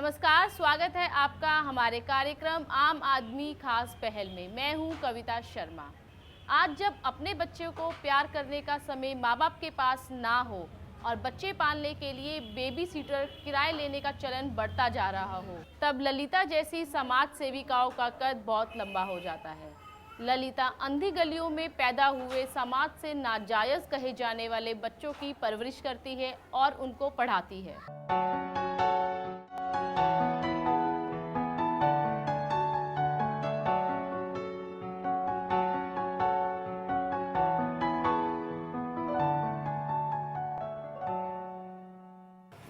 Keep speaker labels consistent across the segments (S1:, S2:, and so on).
S1: नमस्कार, स्वागत है आपका हमारे कार्यक्रम आम आदमी खास पहल में। मैं हूं कविता शर्मा। आज जब अपने बच्चों को प्यार करने का समय माँ बाप के पास ना हो और बच्चे पालने के लिए बेबी सीटर किराए लेने का चलन बढ़ता जा रहा हो, तब ललिता जैसी समाज सेविकाओं का कद बहुत लंबा हो जाता है। ललिता अंधी गलियों में पैदा हुए समाज से नाजायज़ कहे जाने वाले बच्चों की परवरिश करती है और उनको पढ़ाती है।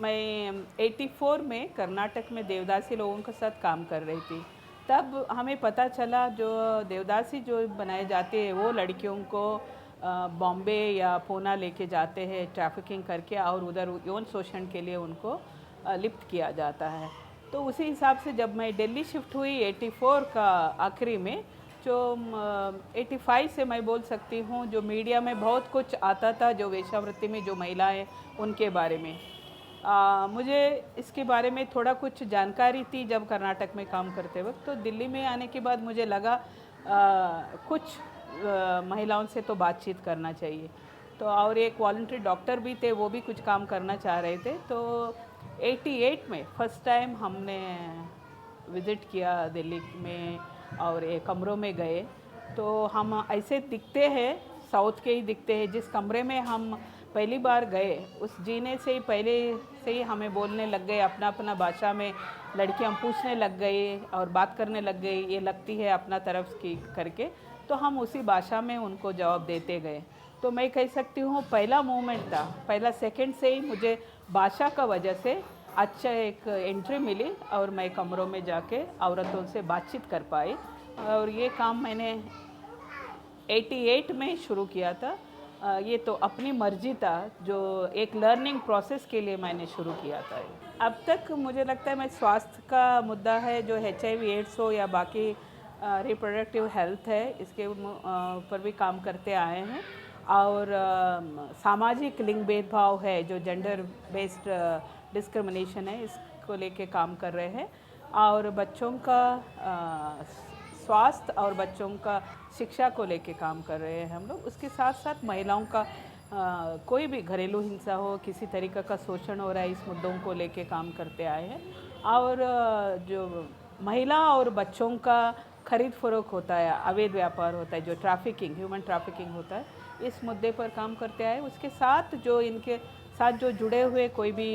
S2: मैं 84 में कर्नाटक में देवदासी लोगों के साथ काम कर रही थी। तब हमें पता चला जो देवदासी जो बनाए जाते हैं वो लड़कियों को बॉम्बे या पूना लेके जाते हैं ट्रैफिकिंग करके और उधर यौन शोषण के लिए उनको लिप्त किया जाता है। तो उसी हिसाब से जब मैं दिल्ली शिफ्ट हुई 84 का आखिरी में, जो 85 से मैं बोल सकती हूँ, जो मीडिया में बहुत कुछ आता था जो वेश्यावृत्ति में जो महिलाएं उनके बारे में मुझे इसके बारे में थोड़ा कुछ जानकारी थी जब कर्नाटक में काम करते वक्त। तो दिल्ली में आने के बाद मुझे लगा कुछ महिलाओं से तो बातचीत करना चाहिए। तो और एक वॉलंटरी डॉक्टर भी थे, वो भी कुछ काम करना चाह रहे थे। तो 88 में फर्स्ट टाइम हमने विज़िट किया दिल्ली में और एक कमरों में गए। तो हम ऐसे दिखते हैं, साउथ के ही दिखते हैं। जिस कमरे में हम पहली बार गए उस जीने से ही पहले से ही हमें बोलने लग गए अपना अपना भाषा में। लड़कियां पूछने लग गई और बात करने लग गई, ये लगती है अपना तरफ की करके। तो हम उसी भाषा में उनको जवाब देते गए। तो मैं कह सकती हूँ पहला मोमेंट था, पहला सेकंड से ही मुझे भाषा का वजह से अच्छा एक एंट्री मिली और मैं कमरों में जाके औरतों से बातचीत कर पाई। और ये काम मैंने 88 में शुरू किया था। ये तो अपनी मर्जी था, जो एक लर्निंग प्रोसेस के लिए मैंने शुरू किया था। अब तक मुझे लगता है मैं स्वास्थ्य का मुद्दा है, जो HIV एड्स हो या बाकी रिप्रोडक्टिव हेल्थ है, इसके ऊपर भी काम करते आए हैं। और सामाजिक लिंग भेदभाव है, जो जेंडर बेस्ड डिस्क्रिमिनेशन है, इसको लेके काम कर रहे हैं। और बच्चों का स्वास्थ्य और बच्चों का शिक्षा को लेके काम कर रहे हैं हम लोग। उसके साथ साथ महिलाओं का कोई भी घरेलू हिंसा हो, किसी तरीक़े का शोषण हो रहा है, इस मुद्दों को लेके काम करते आए हैं। और जो महिला और बच्चों का खरीद फरोख्त होता है, अवैध व्यापार होता है, जो ट्रैफिकिंग, ह्यूमन ट्रैफिकिंग होता है, इस मुद्दे पर काम करते आए। उसके साथ जो इनके साथ जो जुड़े हुए कोई भी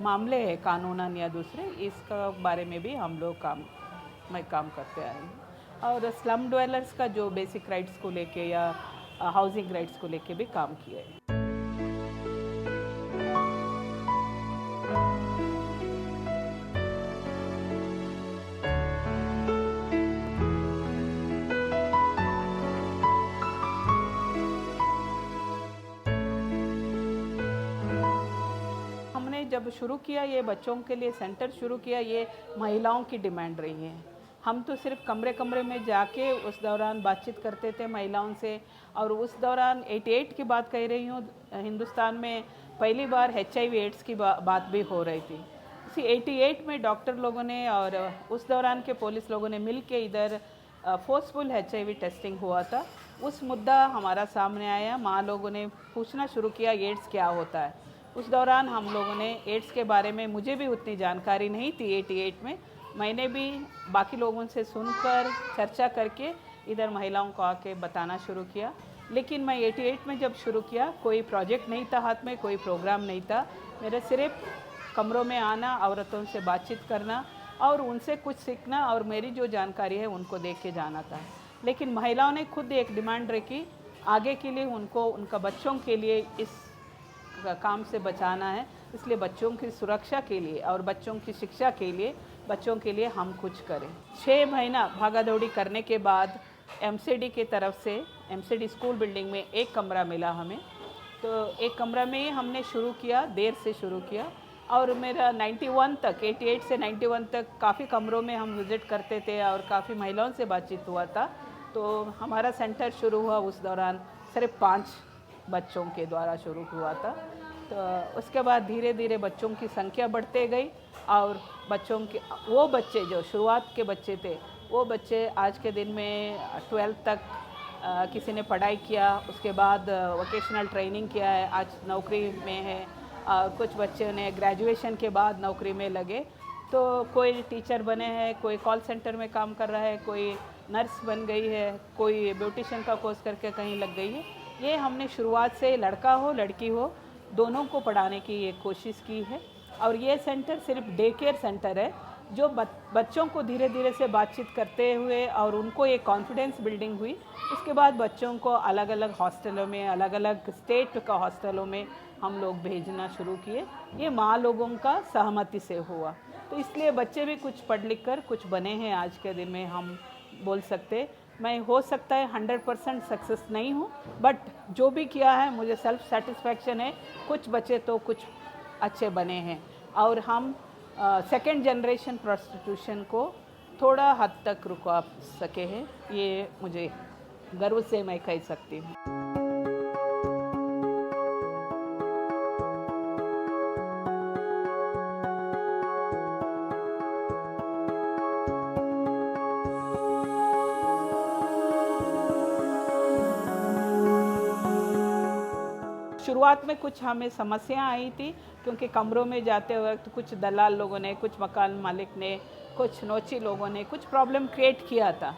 S2: मामले हैं कानूनन या दूसरे, इसका बारे में भी हम लोग काम करते आए हैं। और स्लम ड्वेलर्स का जो बेसिक राइट्स को लेके या हाउसिंग राइट्स को लेके भी काम किया है। हमने जब शुरू किया ये बच्चों के लिए सेंटर शुरू किया, ये महिलाओं की डिमांड रही है। हम तो सिर्फ कमरे कमरे में जाके उस दौरान बातचीत करते थे महिलाओं से। और उस दौरान 88 की बात कह रही हूँ, हिंदुस्तान में पहली बार HIV एड्स की बात भी हो रही थी। इसी 88 में डॉक्टर लोगों ने और उस दौरान के पुलिस लोगों ने मिल के इधर फोर्सफुल HIV टेस्टिंग हुआ था। उस मुद्दा हमारा सामने आया, माँ लोगों ने पूछना शुरू किया एड्स क्या होता है। उस दौरान हम लोगों ने एड्स के बारे में, मुझे भी उतनी जानकारी नहीं थी 88 में, मैंने भी बाकी लोगों से सुनकर चर्चा करके इधर महिलाओं को आके बताना शुरू किया। लेकिन मैं 88 में जब शुरू किया, कोई प्रोजेक्ट नहीं था हाथ में, कोई प्रोग्राम नहीं था। मेरा सिर्फ कमरों में आना, औरतों से बातचीत करना और उनसे कुछ सीखना और मेरी जो जानकारी है उनको देख के जाना था। लेकिन महिलाओं ने खुद एक डिमांड रखी, आगे के लिए उनको उनका बच्चों के लिए इस काम से बचाना है, इसलिए बच्चों की सुरक्षा के लिए और बच्चों की शिक्षा के लिए, बच्चों के लिए हम कुछ करें। 6 महीना भागा दौड़ी करने के बाद MCD की तरफ से, MCD स्कूल बिल्डिंग में एक कमरा मिला हमें। तो एक कमरा में ही हमने शुरू किया, देर से शुरू किया। और मेरा 91 तक, 88 से 91 तक काफ़ी कमरों में हम विज़िट करते थे और काफ़ी महिलाओं से बातचीत हुआ था। तो हमारा सेंटर शुरू हुआ उस दौरान सिर्फ 5 बच्चों के द्वारा शुरू हुआ था। तो उसके बाद धीरे धीरे बच्चों की संख्या बढ़ते गई और बच्चों के वो बच्चे जो शुरुआत के बच्चे थे, वो बच्चे आज के दिन में 12th तक किसी ने पढ़ाई किया, उसके बाद वोकेशनल ट्रेनिंग किया है, आज नौकरी में है। कुछ बच्चों ने ग्रेजुएशन के बाद नौकरी में लगे, तो कोई टीचर बने हैं, कोई कॉल सेंटर में काम कर रहा है, कोई नर्स बन गई है, कोई ब्यूटिशियन का कोर्स करके कहीं लग गई है। ये हमने शुरुआत से लड़का हो लड़की हो दोनों को पढ़ाने की ये कोशिश की है। और ये सेंटर सिर्फ डे केयर सेंटर है, जो बच्चों को धीरे धीरे से बातचीत करते हुए और उनको एक कॉन्फिडेंस बिल्डिंग हुई, उसके बाद बच्चों को अलग अलग हॉस्टलों में, अलग अलग स्टेट का हॉस्टलों में हम लोग भेजना शुरू किए। ये माँ लोगों का सहमति से हुआ, तो इसलिए बच्चे भी कुछ पढ़ लिख कर कुछ बने हैं। आज के दिन में हम बोल सकते, मैं हो सकता है 100% सक्सेस नहीं हूँ, बट जो भी किया है मुझे सेल्फ सेटिस्फैक्शन है। कुछ बच्चे तो कुछ अच्छे बने हैं और हम सेकेंड जनरेशन प्रोस्टिट्यूशन को थोड़ा हद तक रुका सके हैं, ये मुझे गर्व से मैं कह सकती हूँ। शुरुआत में कुछ हमें समस्या आई थी, क्योंकि कमरों में जाते वक्त कुछ दलाल लोगों ने, कुछ मकान मालिक ने, कुछ नोची लोगों ने कुछ प्रॉब्लम क्रिएट किया था।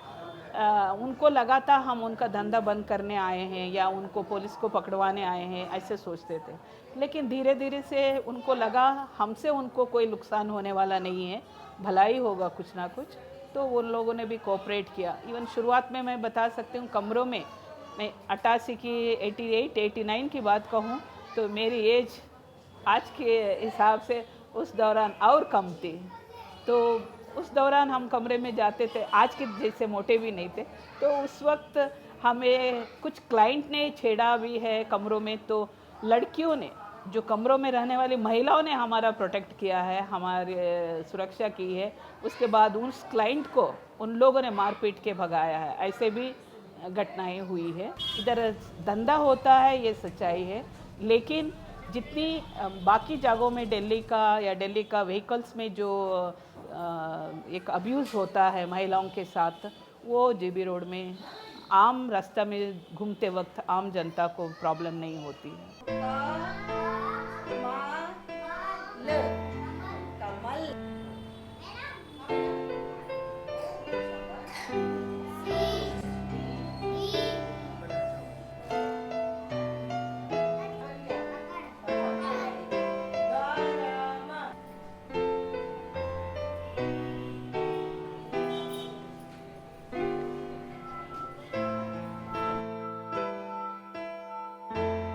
S2: उनको लगा था हम उनका धंधा बंद करने आए हैं या उनको पुलिस को पकड़वाने आए हैं, ऐसे सोचते थे। लेकिन धीरे धीरे से उनको लगा हमसे उनको कोई नुकसान होने वाला नहीं है, भलाई होगा कुछ ना कुछ, तो उन लोगों ने भी कोऑपरेट किया। इवन शुरुआत में मैं बता सकती हूँ, कमरों में मैं 88 की 88 89 की बात कहूँ तो मेरी एज आज के हिसाब से उस दौरान और कम थी। तो उस दौरान हम कमरे में जाते थे, आज के जैसे मोटे भी नहीं थे। तो उस वक्त हमें कुछ क्लाइंट ने छेड़ा भी है कमरों में, तो लड़कियों ने, जो कमरों में रहने वाली महिलाओं ने हमारा प्रोटेक्ट किया है, हमारी सुरक्षा की है। उसके बाद उस क्लाइंट को उन लोगों ने मार पीट के भगाया है, ऐसे भी घटनाएं हुई है। इधर धंधा होता है, ये सच्चाई है, लेकिन जितनी बाकी जगहों में दिल्ली का व्हीकल्स में जो एक अब्यूज़ होता है महिलाओं के साथ, वो जीबी रोड में आम रास्ता में घूमते वक्त आम जनता को प्रॉब्लम नहीं होती है।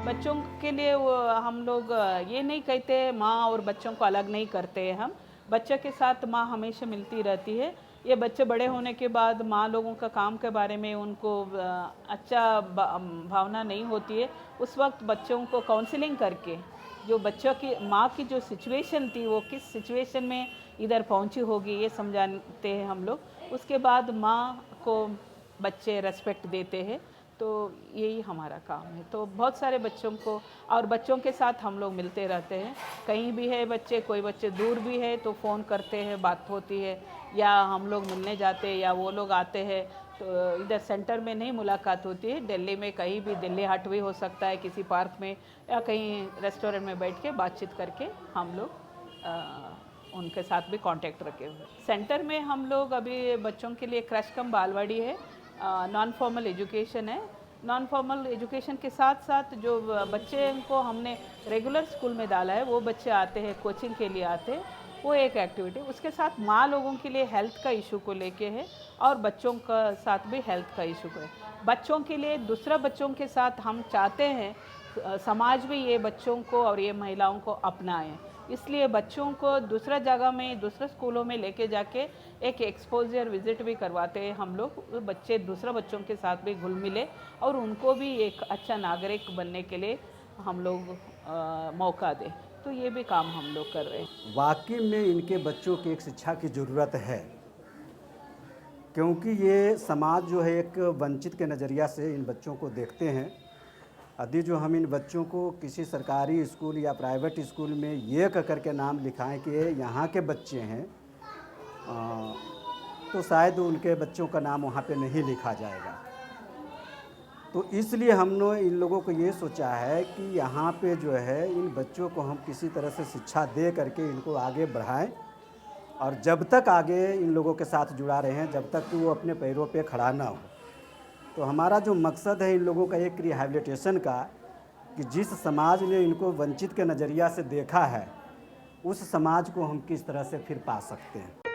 S2: बच्चों के लिए हम लोग ये नहीं कहते माँ और बच्चों को अलग नहीं करते हैं। हम बच्चे के साथ माँ हमेशा मिलती रहती है। ये बच्चे बड़े होने के बाद माँ लोगों का काम के बारे में उनको अच्छा भावना नहीं होती है, उस वक्त बच्चों को काउंसलिंग करके जो बच्चों की माँ की जो सिचुएशन थी वो किस सिचुएशन में इधर पहुँची होगी ये समझाते हैं हम लोग। उसके बाद माँ को बच्चे रेस्पेक्ट देते हैं, तो यही हमारा काम है। तो बहुत सारे बच्चों को और बच्चों के साथ हम लोग मिलते रहते हैं। कहीं भी है बच्चे, कोई बच्चे दूर भी है तो फ़ोन करते हैं, बात होती है, या हम लोग मिलने जाते हैं या वो लोग आते हैं। तो इधर सेंटर में नहीं मुलाकात होती है, दिल्ली में कहीं भी, दिल्ली हाट भी हो सकता है, किसी पार्क में या कहीं रेस्टोरेंट में बैठ के बातचीत करके हम लोग उनके साथ भी कांटेक्ट रखे हुए। सेंटर में हम लोग अभी बच्चों के लिए क्रश कम बालवाड़ी है, नॉन फॉर्मल एजुकेशन है। नॉन फॉर्मल एजुकेशन के साथ साथ जो बच्चे को हमने रेगुलर स्कूल में डाला है, वो बच्चे आते हैं, कोचिंग के लिए आते हैं, वो एक एक्टिविटी। उसके साथ माँ लोगों के लिए हेल्थ का इशू को लेके है और बच्चों का साथ भी हेल्थ का इशू को है। बच्चों के लिए दूसरा बच्चों के साथ हम चाहते हैं समाज भी ये बच्चों को और ये महिलाओं को अपनाएं, इसलिए बच्चों को दूसरा जगह में, दूसरे स्कूलों में लेके जाके एक एक्सपोजर विज़िट भी करवाते हैं हम लोग। बच्चे दूसरा बच्चों के साथ भी घुल मिले और उनको भी एक अच्छा नागरिक बनने के लिए हम लोग मौका दें, तो ये भी काम हम लोग कर रहे हैं।
S3: वाकई में इनके बच्चों की एक शिक्षा की ज़रूरत है, क्योंकि ये समाज जो है एक वंचित के नज़रिया से इन बच्चों को देखते हैं। यदि जो हम इन बच्चों को किसी सरकारी स्कूल या प्राइवेट स्कूल में ये कह कर के नाम लिखाएं कि ये यहाँ के बच्चे हैं, तो शायद उनके बच्चों का नाम वहाँ पे नहीं लिखा जाएगा। तो इसलिए हमने इन लोगों को ये सोचा है कि यहाँ पे जो है इन बच्चों को हम किसी तरह से शिक्षा दे करके इनको आगे बढ़ाएं, और जब तक आगे इन लोगों के साथ जुड़ा रहे हैं, जब तक कि वो अपने पैरों पे खड़ा ना हो। तो हमारा जो मकसद है इन लोगों का एक रिहैबिलिटेशन का, कि जिस समाज ने इनको वंचित के नज़रिया से देखा है, उस समाज को हम किस तरह से फिर पा सकते हैं।